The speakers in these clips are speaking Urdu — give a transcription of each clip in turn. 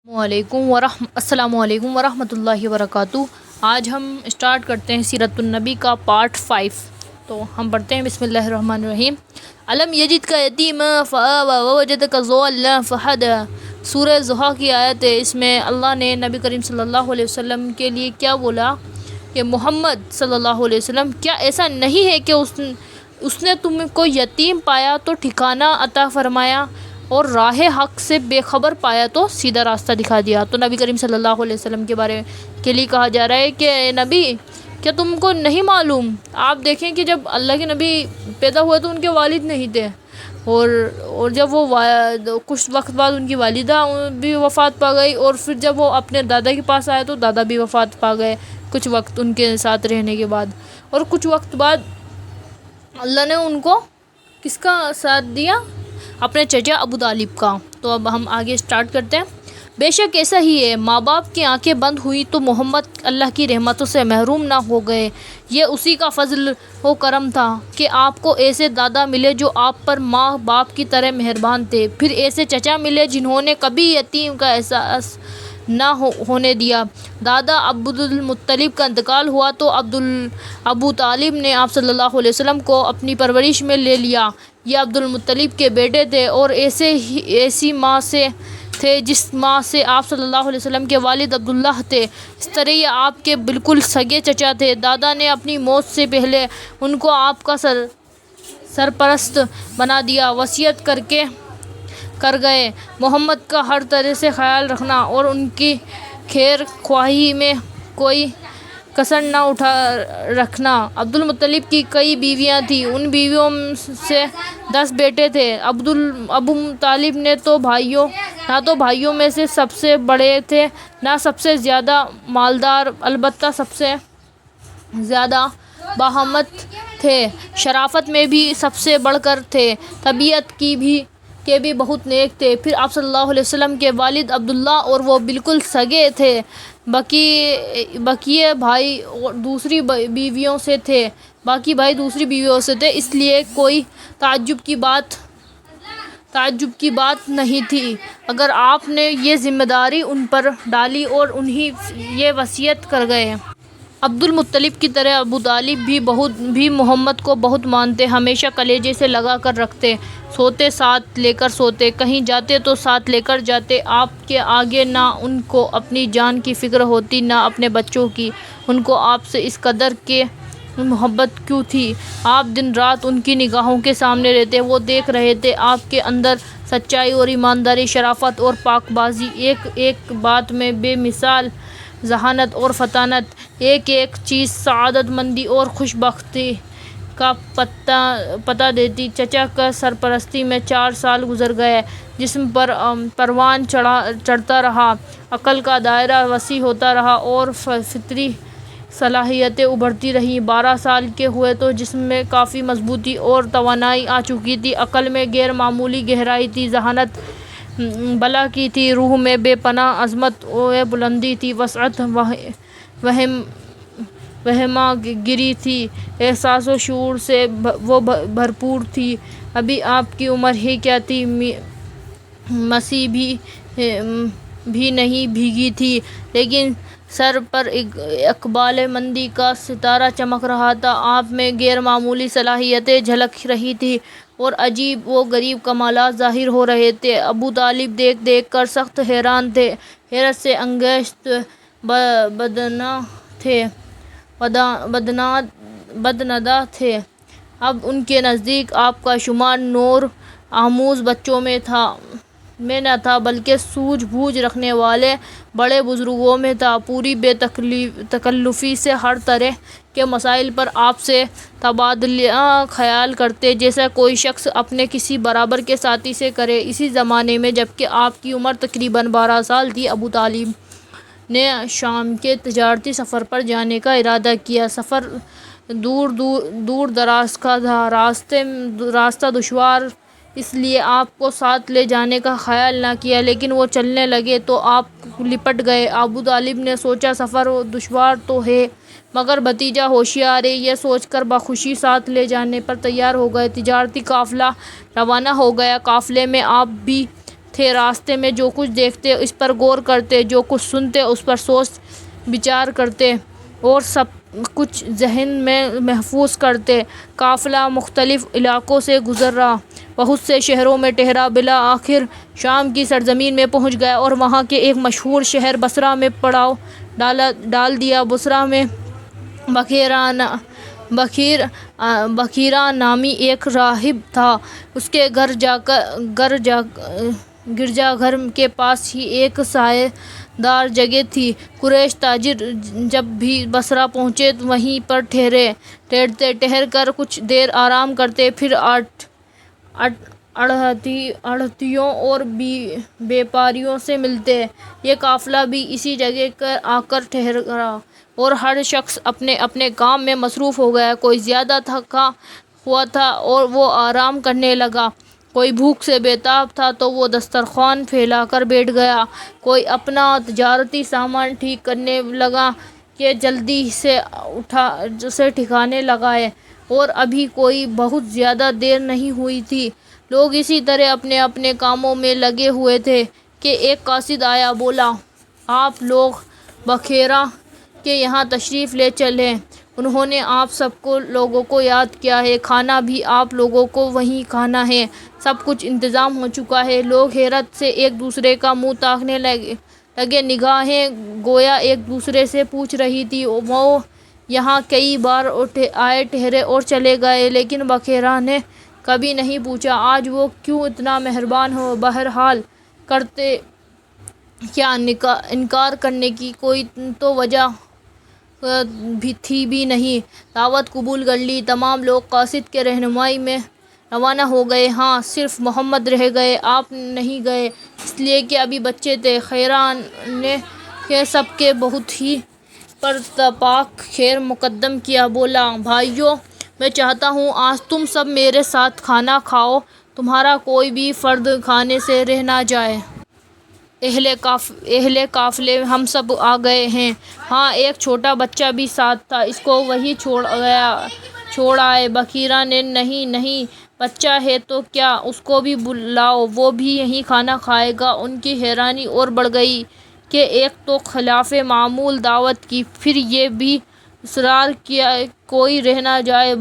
السلام علیکم ورحمۃ اللہ وبرکاتہ۔ آج ہم اسٹارٹ کرتے ہیں سیرت النبی کا پارٹ 5۔ تو ہم پڑھتے ہیں بسم اللہ الرحمن الرحیم۔ الم یجد کا یتیما فآوی ووجدک ضالا فہدی۔ سورہ ضحیٰ کی آیت ہے۔ اس میں اللہ نے نبی کریم صلی اللہ علیہ وسلم کے لیے کیا بولا کہ محمد صلی اللہ علیہ وسلم، کیا ایسا نہیں ہے کہ اس نے تم کو یتیم پایا تو ٹھکانہ عطا فرمایا، اور راہ حق سے بے خبر پایا تو سیدھا راستہ دکھا دیا۔ تو نبی کریم صلی اللہ علیہ وسلم کے بارے کے لیے کہا جا رہا ہے کہ اے نبی، کیا تم کو نہیں معلوم؟ آپ دیکھیں کہ جب اللہ کے نبی پیدا ہوئے تو ان کے والد نہیں تھے، اور جب وہ کچھ وقت بعد ان کی والدہ بھی وفات پا گئی، اور پھر جب وہ اپنے دادا کے پاس آئے تو دادا بھی وفات پا گئے کچھ وقت ان کے ساتھ رہنے کے بعد، اور کچھ وقت بعد اللہ نے ان کو کس کا ساتھ دیا؟ اپنے چچا ابو طالب کا۔ تو اب ہم آگے سٹارٹ کرتے ہیں۔ بے شک ایسا ہی ہے، ماں باپ کی آنکھیں بند ہوئی تو محمد اللہ کی رحمتوں سے محروم نہ ہو گئے۔ یہ اسی کا فضل و کرم تھا کہ آپ کو ایسے دادا ملے جو آپ پر ماں باپ کی طرح مہربان تھے، پھر ایسے چچا ملے جنہوں نے کبھی یتیم کا احساس نہ ہونے دیا۔ دادا عبدالمطلب کا انتقال ہوا تو ابو طالب نے آپ صلی اللہ علیہ وسلم کو اپنی پرورش میں لے لیا۔ یہ عبدالمطلب کے بیٹے تھے اور ایسی ماں سے تھے جس ماں سے آپ صلی اللہ علیہ وسلم کے والد عبداللہ تھے، اس طرح یہ آپ کے بالکل سگے چچا تھے۔ دادا نے اپنی موت سے پہلے ان کو آپ کا سرپرست بنا دیا، وصیت کر گئے محمد کا ہر طرح سے خیال رکھنا اور ان کی خیر خواہی میں کوئی کسر نہ رکھنا۔ عبدالمطلب کی کئی بیویاں تھیں، ان بیویوں سے 10 بیٹے تھے۔ ابو طالب نے نہ تو بھائیوں میں سے سب سے بڑے تھے، نہ سب سے زیادہ مالدار، البتہ سب سے زیادہ باہمت تھے، شرافت میں بھی سب سے بڑھ کر تھے، طبیعت کے بھی بہت نیک تھے۔ پھر آپ صلی اللہ علیہ وسلم کے والد عبداللہ اور وہ بالکل سگے تھے۔ باقی بھائی دوسری بیویوں سے تھے، اس لیے کوئی تعجب کی بات نہیں تھی اگر آپ نے یہ ذمہ داری ان پر ڈالی اور انہی یہ وصیت کر گئے۔ عبدالمطلب کی طرح ابو طالب بھی محمد کو بہت مانتے، ہمیشہ کلیجے سے لگا کر رکھتے، سوتے ساتھ لے کر سوتے، کہیں جاتے تو ساتھ لے کر جاتے۔ آپ کے آگے نہ ان کو اپنی جان کی فکر ہوتی نہ اپنے بچوں کی۔ ان کو آپ سے اس قدر کہ محبت کیوں تھی؟ آپ دن رات ان کی نگاہوں کے سامنے رہتے، وہ دیکھ رہے تھے آپ کے اندر سچائی اور ایمانداری، شرافت اور پاک بازی، ایک ایک بات میں بے مثال ذہانت اور فطنت، ایک ایک چیز سعادت مندی اور خوش بختی کا پتہ دیتی۔ چچا کی سرپرستی میں 4 سال گزر گئے، جسم پر پروان چڑھتا رہا، عقل کا دائرہ وسیع ہوتا رہا اور فطری صلاحیتیں ابھرتی رہیں۔ 12 سال کے ہوئے تو جسم میں کافی مضبوطی اور توانائی آ چکی تھی، عقل میں غیر معمولی گہرائی تھی، ذہانت بالا کی تھی، روح میں بے پناہ عظمت و بلندی تھی، وسعت وہمہ گیری تھی، احساس و شعور سے وہ بھرپور تھی۔ ابھی آپ کی عمر ہی کیا تھی، مسیح بھی نہیں بھیگی تھی، لیکن سر پر اقبال مندی کا ستارہ چمک رہا تھا، آپ میں غیر معمولی صلاحیتیں جھلک رہی تھیں اور عجیب و غریب کمالات ظاہر ہو رہے تھے۔ ابو طالب دیکھ کر سخت حیران تھے، حیرت سے انگشت بدندا تھے۔ اب ان کے نزدیک آپ کا شمار نور آموز بچوں میں نہ تھا، بلکہ سوجھ بوجھ رکھنے والے بڑے بزرگوں میں تھا۔ پوری بے تکلفی سے ہر طرح کے مسائل پر آپ سے تبادلہ خیال کرتے، جیسا کوئی شخص اپنے کسی برابر کے ساتھی سے کرے۔ اسی زمانے میں جبکہ آپ کی عمر تقریباً 12 سال تھی، ابو طالب نے شام کے تجارتی سفر پر جانے کا ارادہ کیا۔ سفر دور دراز کا تھا، راستہ دشوار، اس لیے آپ کو ساتھ لے جانے کا خیال نہ کیا، لیکن وہ چلنے لگے تو آپ لپٹ گئے۔ ابو طالب نے سوچا سفر دشوار تو ہے، مگر بھتیجا ہوشیار ہے، یہ سوچ کر بخوشی ساتھ لے جانے پر تیار ہو گئے۔ تجارتی قافلہ روانہ ہو گیا، قافلے میں آپ بھی تھے، راستے میں جو کچھ دیکھتے اس پر غور کرتے، جو کچھ سنتے اس پر سوچ بچار کرتے اور سب کچھ ذہن میں محفوظ کرتے۔ قافلہ مختلف علاقوں سے گزرا، بہت سے شہروں میں ٹھہرا، بالآخر شام کی سرزمین میں پہنچ گیا اور وہاں کے ایک مشہور شہر بصرہ میں پڑاؤ ڈال دیا۔ بصرہ میں بخیرا نامی ایک راہب تھا۔ اس کے گرجا گھر کے پاس ہی ایک سایہ دار جگہ تھی۔ قریش تاجر جب بھی بصرہ پہنچتے وہیں پر ٹھہر کر کچھ دیر آرام کرتے، پھر آڑھتیوں اور بیپاریوں سے ملتے۔ یہ قافلہ بھی اسی جگہ آ کر ٹھہرا اور ہر شخص اپنے اپنے کام میں مصروف ہو گیا۔ کوئی زیادہ تھکا ہوا تھا اور وہ آرام کرنے لگا، کوئی بھوک سے بے تاب تھا تو وہ دسترخوان پھیلا کر بیٹھ گیا، کوئی اپنا تجارتی سامان ٹھیک کرنے لگا کہ جلدی سے ٹھکانے لگائے، اور ابھی کوئی بہت زیادہ دیر نہیں ہوئی تھی۔ لوگ اسی طرح اپنے اپنے کاموں میں لگے ہوئے تھے کہ ایک قاصد آیا، بولا، آپ لوگ بخیرا کے یہاں تشریف لے چلیں، انہوں نے آپ سب لوگوں کو یاد کیا ہے، کھانا بھی آپ لوگوں کو وہیں کھانا ہے، سب کچھ انتظام ہو چکا ہے۔ لوگ حیرت سے ایک دوسرے کا منہ تاکنے لگے، نگاہیں گویا ایک دوسرے سے پوچھ رہی تھیں، وہ یہاں کئی بار آئے، ٹھہرے اور چلے گئے، لیکن بخیرا نے کبھی نہیں پوچھا آج وہ کیوں اتنا مہربان ہو۔ بہرحال کرتے کیا، انکار کرنے کی کوئی تو وجہ تھی بھی نہیں۔ دعوت قبول کر لی، تمام لوگ قاصد کی رہنمائی میں روانہ ہو گئے۔ ہاں، صرف محمد رہ گئے، آپ نہیں گئے اس لیے کہ ابھی بچے تھے۔ بخیرا نے سب کے بہت ہی پرتپاک خیر مقدم کیا، بولا، بھائیو، میں چاہتا ہوں آج تم سب میرے ساتھ کھانا کھاؤ، تمہارا کوئی بھی فرد کھانے سے رہ نہ جائے۔ اہلِ قافلے ہم سب آ گئے ہیں۔ ہاں، ایک چھوٹا بچہ بھی ساتھ تھا، اس کو وہیں چھوڑ آئے۔ بخیرا نے نہیں، بچہ ہے تو کیا، اس کو بھی بلاؤ، وہ بھی یہیں کھانا کھائے گا۔ ان کی حیرانی اور بڑھ گئی کہ ایک تو خلاف معمول دعوت کی، پھر یہ بھی اصرار کیا کوئی رہ نہ جائے۔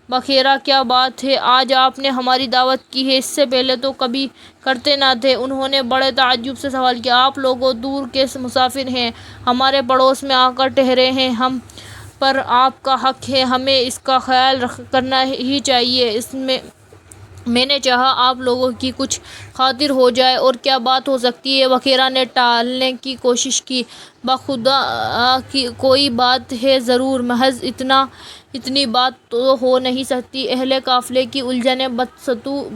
بخیرا، کیا بات ہے، آج آپ نے ہماری دعوت کی ہے، اس سے پہلے تو کبھی کرتے نہ تھے۔ انہوں نے بڑے تعجب سے سوال کیا، آپ لوگ دور کے مسافر ہیں، ہمارے پڑوس میں آ کر ٹھہرے ہیں، ہم پر آپ کا حق ہے، ہمیں اس کا خیال کرنا ہی چاہیے۔ میں نے چاہا آپ لوگوں کی کچھ خاطر ہو جائے، اور کیا بات ہو سکتی ہے۔ بخیرا نے ٹالنے کی کوشش کی، بخدا کوئی بات ہے ضرور، محض اتنی بات تو ہو نہیں سکتی۔ اہلِ قافلے کی الجھنیں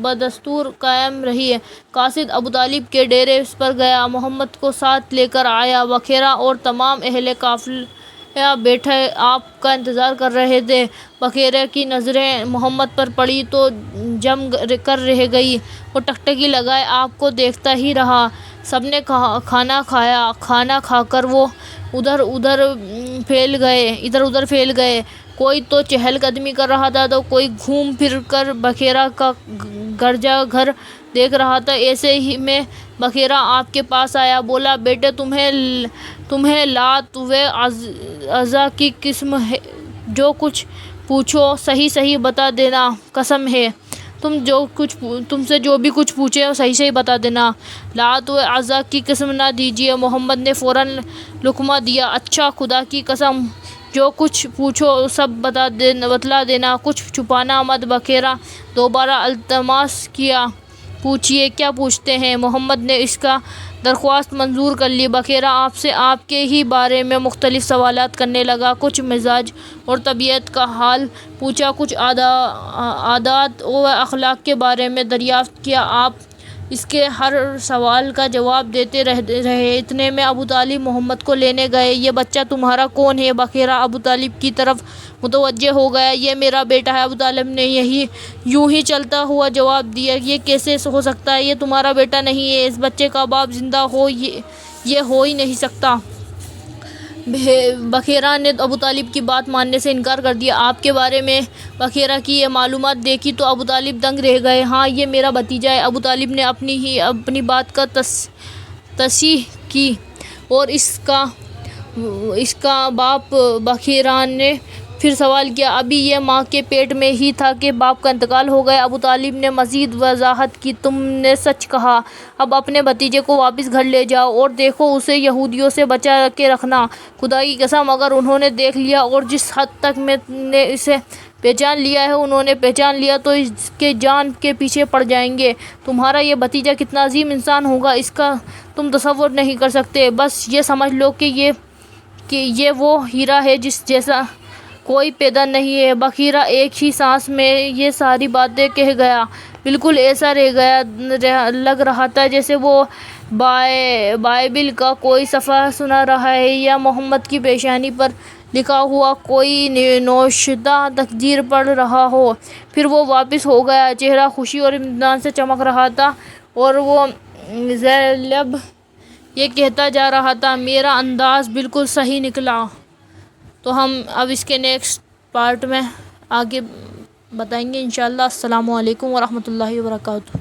بدستور قائم رہیں۔ قاصد ابوطالب کے ڈیرے پر گیا، محمد کو ساتھ لے کر آیا۔ بخیرا اور تمام اہلِ قافلہ بیٹھے آپ کا انتظار کر رہے تھے۔ بخیرا کی نظریں محمد پر پڑی تو جم کر رہ گئی، وہ ٹکٹکی لگائے آپ کو دیکھتا ہی رہا۔ سب نے کھانا کھایا، کھانا کھا کر وہ ادھر ادھر پھیل گئے، کوئی تو چہل قدمی کر رہا تھا تو کوئی گھوم پھر کر بخیرا کا گرجا گھر دیکھ رہا تھا۔ ایسے میں بخیرا آپ کے پاس آیا، بولا، بیٹے، تمہیں لات و عزا کی قسم ہے، جو کچھ پوچھو صحیح بتا دینا، قسم ہے، تم سے جو بھی کچھ پوچھے صحیح بتا دینا، لات و عزا کی قسم نہ دیجیے۔ محمد نے فوراً لقمہ دیا، اچھا، خدا کی قسم، جو کچھ پوچھو سب بتلا دینا، کچھ چھپانا مت۔ بخیرا دوبارہ التماس کیا، پوچھیے، کیا پوچھتے ہیں۔ محمد نے اس کا درخواست منظور کر لی۔ بخیرا آپ سے آپ کے ہی بارے میں مختلف سوالات کرنے لگا، کچھ مزاج اور طبیعت کا حال پوچھا، کچھ عادات و اخلاق کے بارے میں دریافت کیا۔ آپ اس کے ہر سوال کا جواب دیتے رہے۔ اتنے میں ابوطالب محمد کو لینے گئے۔ یہ بچہ تمہارا کون ہے؟ بخیرا ابوطالب کی طرف متوجہ ہو گیا، یہ میرا بیٹا ہے۔ ابوطالب نے یوں ہی چلتا ہوا جواب دیا، یہ کیسے ہو سکتا ہے، یہ تمہارا بیٹا نہیں ہے، اس بچے کا باپ زندہ یہ ہو ہی نہیں سکتا۔ بخیرہ نے ابو طالب کی بات ماننے سے انکار کر دیا۔ آپ کے بارے میں بخیرہ کی یہ معلومات دیکھی تو ابو طالب دنگ رہ گئے۔ ہاں، یہ میرا بھتیجا ہے۔ ابو طالب نے اپنی بات کا تصحیح کی اور اس کا باپ بخیرہ نے پھر سوال کیا، ابھی یہ ماں کے پیٹ میں ہی تھا کہ باپ کا انتقال ہو گیا؟ ابو طالب نے مزید وضاحت کی، تم نے سچ کہا۔ اب اپنے بھتیجے کو واپس گھر لے جاؤ اور دیکھو اسے یہودیوں سے بچا کے رکھنا۔ خدا کی قسم، اگر انہوں نے دیکھ لیا اور جس حد تک میں نے اسے پہچان لیا ہے انہوں نے پہچان لیا تو اس کے جان کے پیچھے پڑ جائیں گے۔ تمہارا یہ بھتیجا کتنا عظیم انسان ہوگا اس کا تم تصور نہیں کر سکتے۔ بس یہ سمجھ لو کہ یہ وہ ہیرا ہے جس جیسا کوئی پیدا نہیں ہے۔ بخیرہ ایک ہی سانس میں یہ ساری باتیں کہہ گیا۔ بالکل ایسا لگ رہا تھا جیسے وہ بائبل کا کوئی صفحہ سنا رہا ہے یا محمد کی پیشانی پر لکھا ہوا کوئی نوشتہ تقدیر پڑھ رہا ہو۔ پھر وہ واپس ہو گیا۔ چہرہ خوشی اور اطمینان سے چمک رہا تھا اور وہ زیر لب یہ کہتا جا رہا تھا، میرا انداز بالکل صحیح نکلا۔ تو ہم اب اس کے نیکسٹ پارٹ میں آگے بتائیں گے انشاءاللہ۔ السلام علیکم ورحمۃ اللہ وبرکاتہ۔